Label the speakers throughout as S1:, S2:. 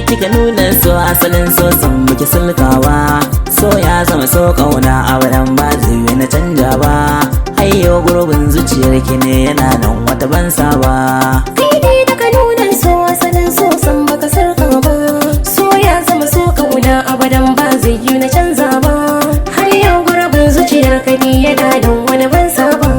S1: kika nuna so asalin so san muke sulkawa. So ya zama so kauna a wurin ba zai na canja ba. Hayyo gurbin zuciyar ki ne yana nan wata ban saba.
S2: Kai dai da ka nuna so asalin so san baka sarka ba. So ya zama so kauna abadan ba zai yi na canza ba. Har yau gurbin zuciyar ka ne yana nan wani ban saba.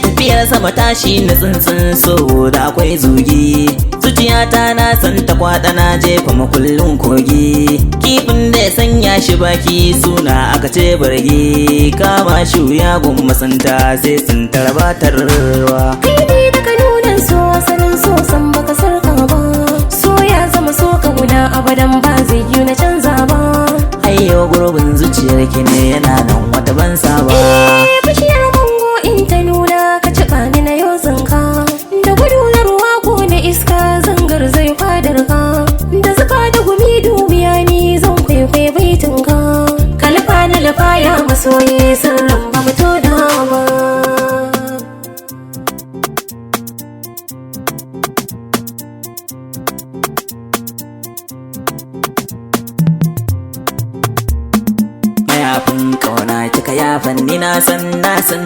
S1: Tafiyar sama tashi na tsuntsun so da akwai zugi. Zuciyata na san ta kwada na jefa makullin kogi. Kifin da ya sanya shi baki suna aka ce bargi. Kama shi wuya gun masanta sai sun tarbatarwa.
S2: Kai dai da ka nuna so asalin so san baka sarka ba. So ya zama so kauna abadan ba zai yi na canza ba.
S1: Hayyo gurbin zuciyar ki ne yana nan wata ban saba.
S2: Bishiyar mango in ta nuna ka ci ni na yau zanka. Da gudu na ruwa ko na iska zangar zai fadar ka. Da zufa da gumi dubiya ni zan kwaikwaye baitin ka. Kalfa na lafa ya masoyi sirrin ba mu tona ba.
S1: Mayafin kauna kika yafan ni na san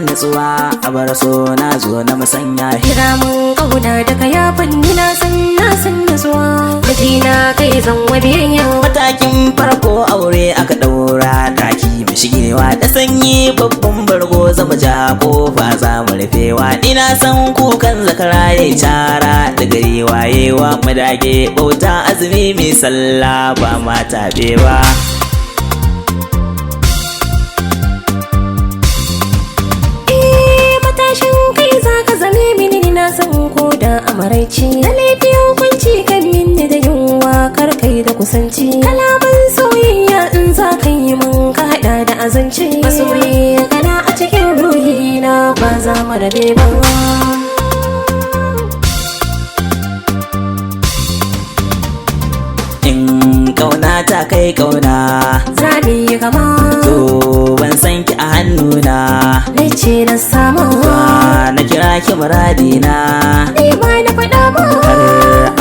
S1: nutsuwa. A bar so na zo na musanya.
S2: Kira mun kauna daga yafan ni na san nutsuwa. Mijina kai zan wa biyayya.
S1: Matakin farko aure aka daura daki mu shigewa da sanyi babban bargo zama ja kofa za mu rufewa. Ina san kukan zakara yayi cara da gari wayewa. Mu dage bauta azumi mai sallah ba ma tabe ba.
S2: Amaraici da laifin hukunci kan minni da yunwa kar kai da kusanci. Kalaman soyayya in za ka yi mun ka hada da azanci. Masoyi kana a cikin ruhi na ba za mu rabe ba.
S1: In kauna ta kai kauna
S2: za mu yi kama.
S1: to ban san ki a hannuna.
S2: Ni ce na samu
S1: na kira ki muradina.
S2: ni ma na faɗa ma.
S1: Har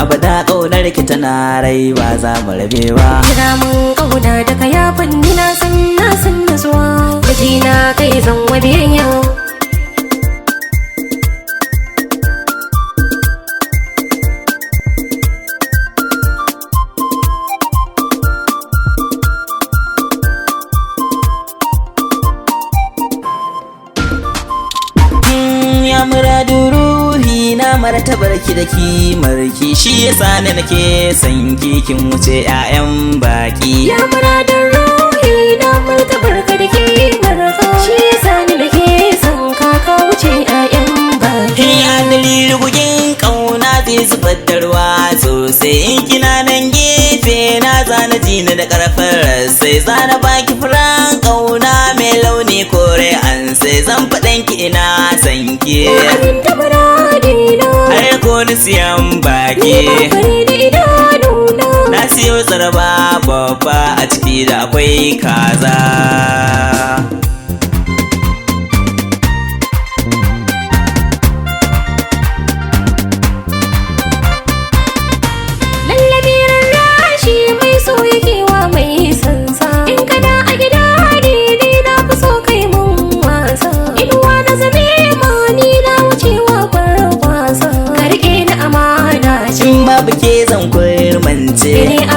S1: abada ƙaunar ki tana rai ba za mu rabe ba.
S2: Kira mun kauna daga yafan ni na san nutsuwa. Mijina kai zan wa biyayya.
S1: Muradu ruhi na martabar ki da kimar ki shi yasa ne nake san ki kin wuce 'ya'yan baki.
S2: Ya muradin ruhi na martabar ka da kimar ka. Shi yasa ni nake son ka ka wuce 'ya'yan baki.
S1: Ya dalilin gugin kauna zai zubar da ruwa sosai. In kina nan gefe na zana jina da karfin sai zana baki furan kauna mai launi kore an sai zan faɗan ki ina san ki.
S2: Abin da muradina
S1: har ko ni siyan baki.
S2: ni ba kare da idanuna.
S1: Na siyo tsaraba babba a ciki da akwai kaza.
S2: Lallabi rarrashi mai so yake wa mai sansa. In kana a gida ni na fi so kai mun wasa. Inuwa na zame ma ni na wucewa kwarkwasa. Ka riƙe ni amana ce.
S1: In babu ke zan kurmance.
S2: Ni a